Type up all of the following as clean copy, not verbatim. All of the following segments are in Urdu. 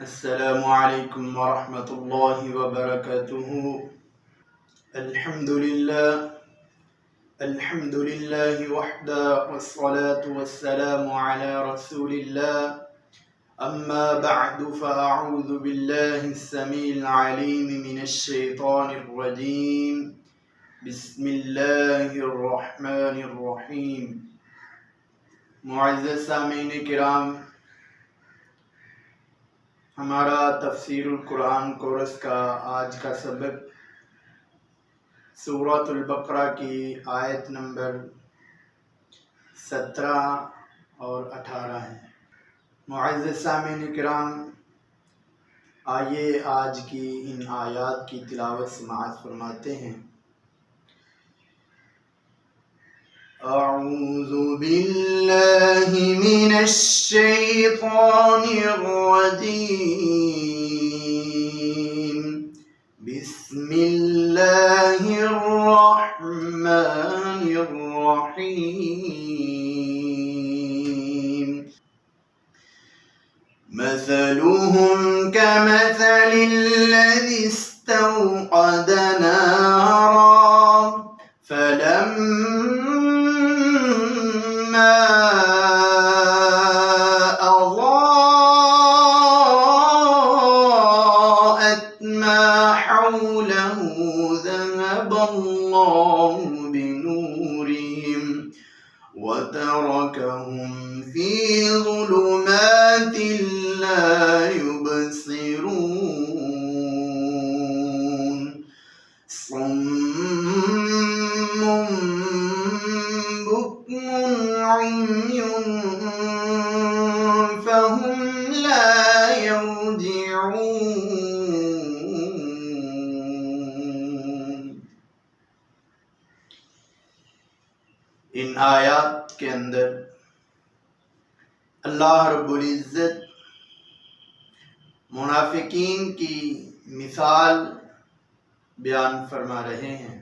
السلام علیکم ورحمۃ اللہ وبرکاتہ۔ الحمد للہ وحدہ والصلاة والسلام علی رسول اللہ، اما بعد فاعوذ باللہ السمیع العلیم من الشیطان الرجیم، بسم اللہ الرحمن الرحیم۔ معزز سامعین کرام، ہمارا تفسیر القرآن کورس کا آج کا سبق سورۃ البقرہ کی آیت نمبر 17 اور 18 ہے۔ معزز سامعین کرام، آئیے آج کی ان آیات کی تلاوت سماعت فرماتے ہیں۔ اعوذ باللہ من الشیطان الرجیم، بسم اللہ الرحمن الرحیم۔ مثلهم كمثل الذي استوقد نارا فلما أضاءت ما حوله ذهب الله بنورهم وتركهم في ظلمات لا يبصرون، صم بكم عمي فهم لا يرجعون۔ ان آیات کے اندر اللہ رب العزت منافقین کی مثال بیان فرما رہے ہیں۔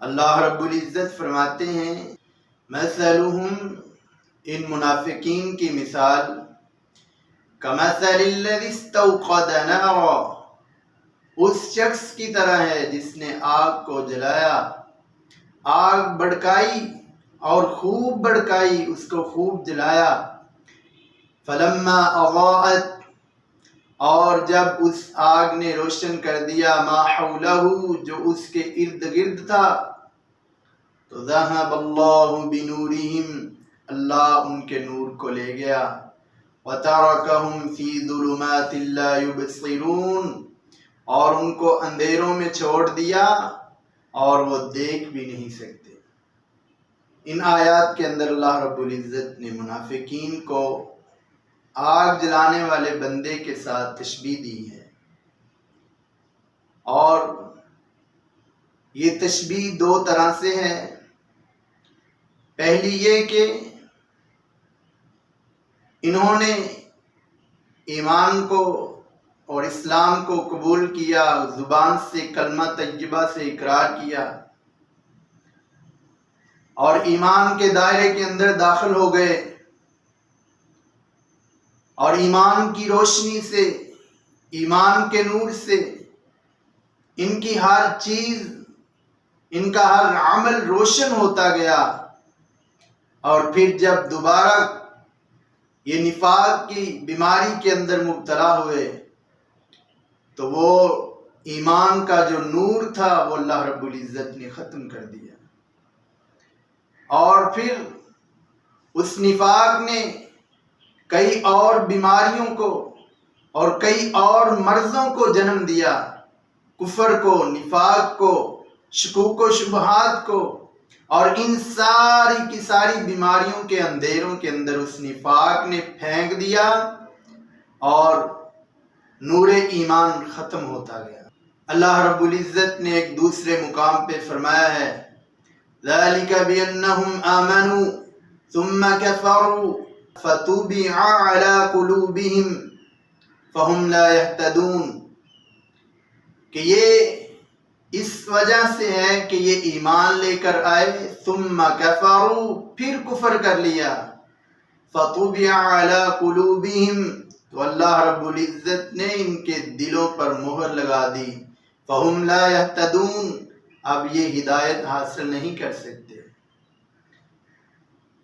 اللہ رب العزت فرماتے ہیں مثلہم، ان منافقین کی مثال کمثل الذی استوقد نارا، اس شخص کی طرح ہے جس نے آگ کو جلایا، آگ بھڑکائی اور خوب بھڑکائی، اس کو خوب جلایا۔ فلما اضاءت، اور جب اس آگ نے روشن کر دیا، ما حولہ، جو اس کے ارد گرد تھا، تو ذہب اللہ بنورہم، اللہ ان کے نور کو لے گیا، وترکہم فی ظلمات لا یبصرون، اور ان کو اندھیروں میں چھوڑ دیا اور وہ دیکھ بھی نہیں سکتے۔ ان آیات کے اندر اللہ رب العزت نے منافقین کو آگ جلانے والے بندے کے ساتھ تشبیہ دی ہے، اور یہ تشبیہ دو طرح سے ہے۔ پہلی یہ کہ انہوں نے ایمان کو اور اسلام کو قبول کیا، زبان سے کلمہ طیبہ سے اقرار کیا اور ایمان کے دائرے کے اندر داخل ہو گئے، اور ایمان کی روشنی سے، ایمان کے نور سے ان کی ہر چیز، ان کا ہر عمل روشن ہوتا گیا، اور پھر جب دوبارہ یہ نفاق کی بیماری کے اندر مبتلا ہوئے تو وہ ایمان کا جو نور تھا وہ اللہ رب العزت نے ختم کر دیا، اور پھر اس نفاق نے کئی اور بیماریوں کو اور کئی اور مرضوں کو جنم دیا، کفر کو، نفاق کو، شکوک و شبہات کو، اور ان ساری کی ساری بیماریوں کے اندھیروں کے اندر اس نفاق نے پھینک دیا اور نور ایمان ختم ہوتا گیا۔ اللہ رب العزت نے ایک دوسرے مقام پہ فرمایا ہے ذَلِكَ بِأَنَّهُمْ آمَنُوا ثُمَّ كَفَرُوا فَطُبِعَ عَلَى قُلُوبِهِمْ فَهُمْ لَا يَهْتَدُونَ، کہ یہ اس وجہ سے ہے کہ یہ ایمان لے کر آئے، ثم کفروا، پھر کفر کر لیا، فطبع علی قلوبہم، تو اللہ رب العزت نے ان کے دلوں پر مہر لگا دی، فَهُمْ لَا يَهْتَدُونَ، اب یہ ہدایت حاصل نہیں کر سکتے۔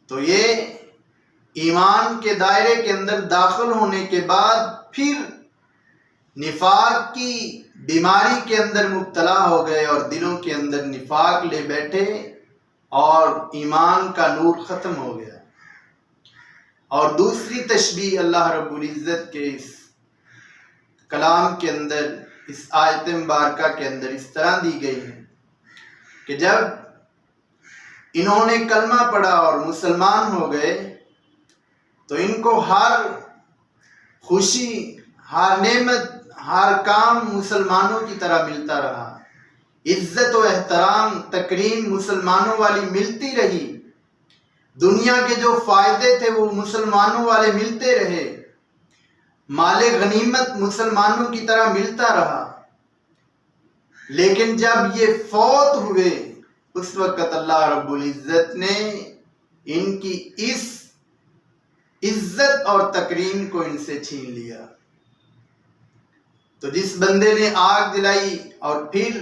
تو یہ ایمان کے دائرے کے اندر داخل ہونے کے بعد پھر نفاق کی بیماری کے اندر مبتلا ہو گئے اور دلوں کے اندر نفاق لے بیٹھے اور ایمان کا نور ختم ہو گیا۔ اور دوسری تشبیہ اللہ رب العزت کے اس کلام کے اندر، اس آیت مبارکہ کے اندر اس طرح دی گئی ہے کہ جب انہوں نے کلمہ پڑھا اور مسلمان ہو گئے تو ان کو ہر خوشی، ہر نعمت، ہر کام مسلمانوں کی طرح ملتا رہا، عزت و احترام، تکریم مسلمانوں والی ملتی رہی، دنیا کے جو فائدے تھے وہ مسلمانوں والے ملتے رہے، مال غنیمت مسلمانوں کی طرح ملتا رہا۔ لیکن جب یہ فوت ہوئے اس وقت اللہ رب العزت نے ان کی اس عزت اور تکریم کو ان سے چھین لیا۔ تو جس بندے نے آگ دلائی اور پھر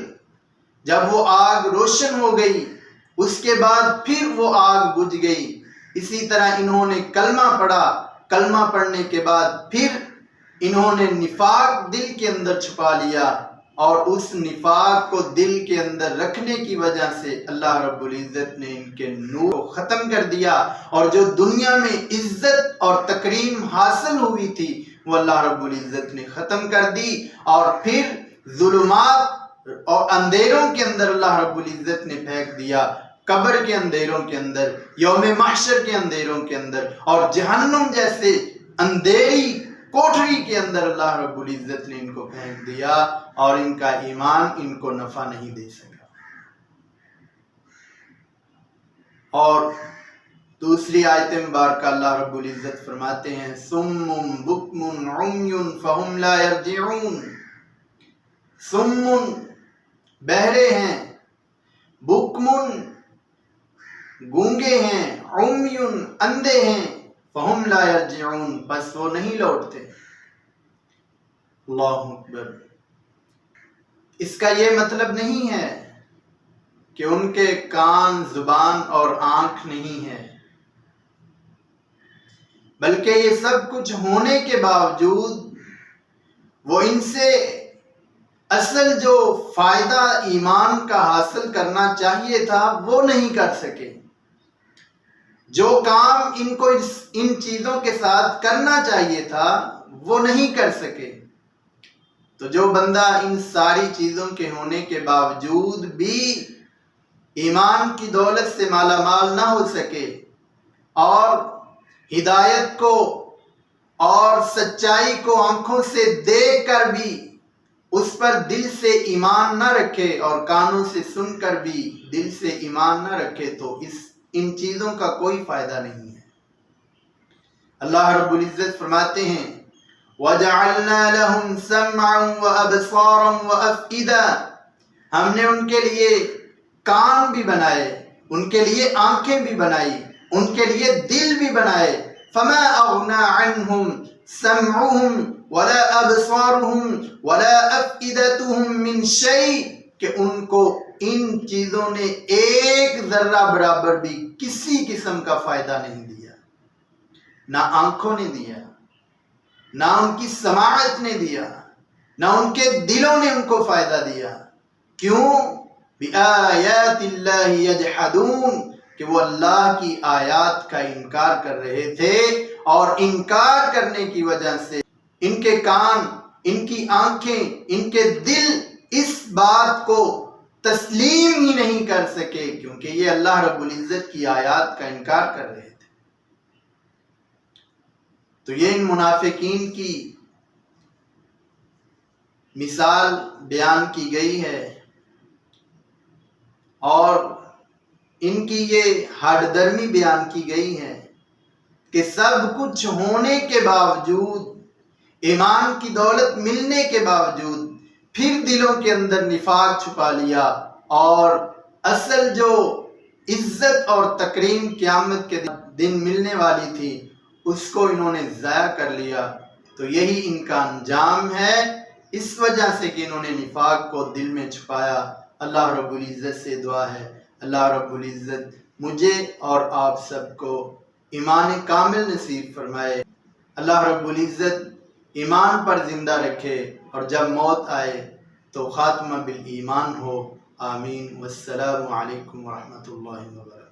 جب وہ آگ روشن ہو گئی اس کے بعد پھر وہ آگ بجھ گئی، اسی طرح انہوں نے کلمہ پڑھا، کلمہ پڑھنے کے بعد پھر انہوں نے نفاق دل کے اندر چھپا لیا، اور اس نفاق کو دل کے اندر رکھنے کی وجہ سے اللہ رب العزت نے ان کے نور کو ختم کر دیا، اور جو دنیا میں عزت اور تکریم حاصل ہوئی تھی وہ اللہ رب العزت نے ختم کر دی، اور پھر ظلمات اور اندھیروں کے اندر اللہ رب العزت نے پھینک دیا، قبر کے اندھیروں کے اندر، یوم محشر کے اندھیروں کے اندر، اور جہنم جیسے اندھیری کوٹری کے اندر اللہ رب العزت نے ان کو پھینک دیا، اور ان کا ایمان ان کو نفع نہیں دے سکا۔ اور دوسری آیت مبارکہ اللہ رب العزت فرماتے ہیں سم بکم عمی فہم لا یرجعون، سم بہرے ہیں، بکم گونگے ہیں، عمی اندھے ہیں، فہم لا یرجعون بس وہ نہیں لوٹتے۔ اللہ اکبر۔ اس کا یہ مطلب نہیں ہے کہ ان کے کان، زبان اور آنکھ نہیں ہے، بلکہ یہ سب کچھ ہونے کے باوجود وہ ان سے اصل جو فائدہ ایمان کا حاصل کرنا چاہیے تھا وہ نہیں کر سکے، جو کام ان کو ان چیزوں کے ساتھ کرنا چاہیے تھا وہ نہیں کر سکے۔ تو جو بندہ ان ساری چیزوں کے ہونے کے باوجود بھی ایمان کی دولت سے مالا مال نہ ہو سکے، اور ہدایت کو اور سچائی کو آنکھوں سے دیکھ کر بھی اس پر دل سے ایمان نہ رکھے، اور کانوں سے سن کر بھی دل سے ایمان نہ رکھے، تو ان چیزوں کا کوئی فائدہ نہیں ہے۔ اللہ رب العزت فرماتے ہیں وَجَعَلْنَا لَهُمْ سَمْعًا وَأَبْصَارًا وَأَفْئِدَةً، ہم نے ان کے لیے کان بھی بنائے، ان کے لیے آنکھیں بھی بنائی، ان کے لیے دل بھی بنائے، فَمَا أَغْنَى عَنْهُمْ سَمْعُهُمْ وَلَا أَبْصَارُهُمْ وَلَا أَفْئِدَتُهُمْ مِنْ شَيْءٍ، کہ ان کو ان چیزوں نے ایک ذرہ برابر بھی کسی قسم کا فائدہ نہیں دیا، نہ آنکھوں نے دیا، نہ ان کی سماعت نے دیا، نہ ان کے دلوں نے ان کو فائدہ دیا۔ کیوں؟ بِآیَاتِ اللَّهِ يَجْحَدُونَ، کہ وہ اللہ کی آیات کا انکار کر رہے تھے، اور انکار کرنے کی وجہ سے ان کے کان، ان کی آنکھیں، ان کے دل اس بات کو تسلیم ہی نہیں کر سکے، کیونکہ یہ اللہ رب العزت کی آیات کا انکار کر رہے تھے۔ تو یہ ان منافقین کی مثال بیان کی گئی ہے، اور ان کی یہ ہڈ درمی بیان کی گئی ہے کہ سب کچھ ہونے کے باوجود، ایمان کی دولت ملنے کے باوجود پھر دلوں کے اندر نفاق چھپا لیا، اور اصل جو عزت اور تکریم قیامت کے دن ملنے والی تھی اس کو انہوں نے ضائع کر لیا، تو یہی ان کا انجام ہے، اس وجہ سے کہ انہوں نے نفاق کو دل میں چھپایا۔ اللہ رب العزت سے دعا ہے اللہ رب العزت مجھے اور آپ سب کو ایمان کامل نصیب فرمائے، اللہ رب العزت ایمان پر زندہ رکھے، اور جب موت آئے تو خاتمہ بالایمان ہو۔ آمین۔ والسلام علیکم ورحمۃ اللہ وبرکاتہ۔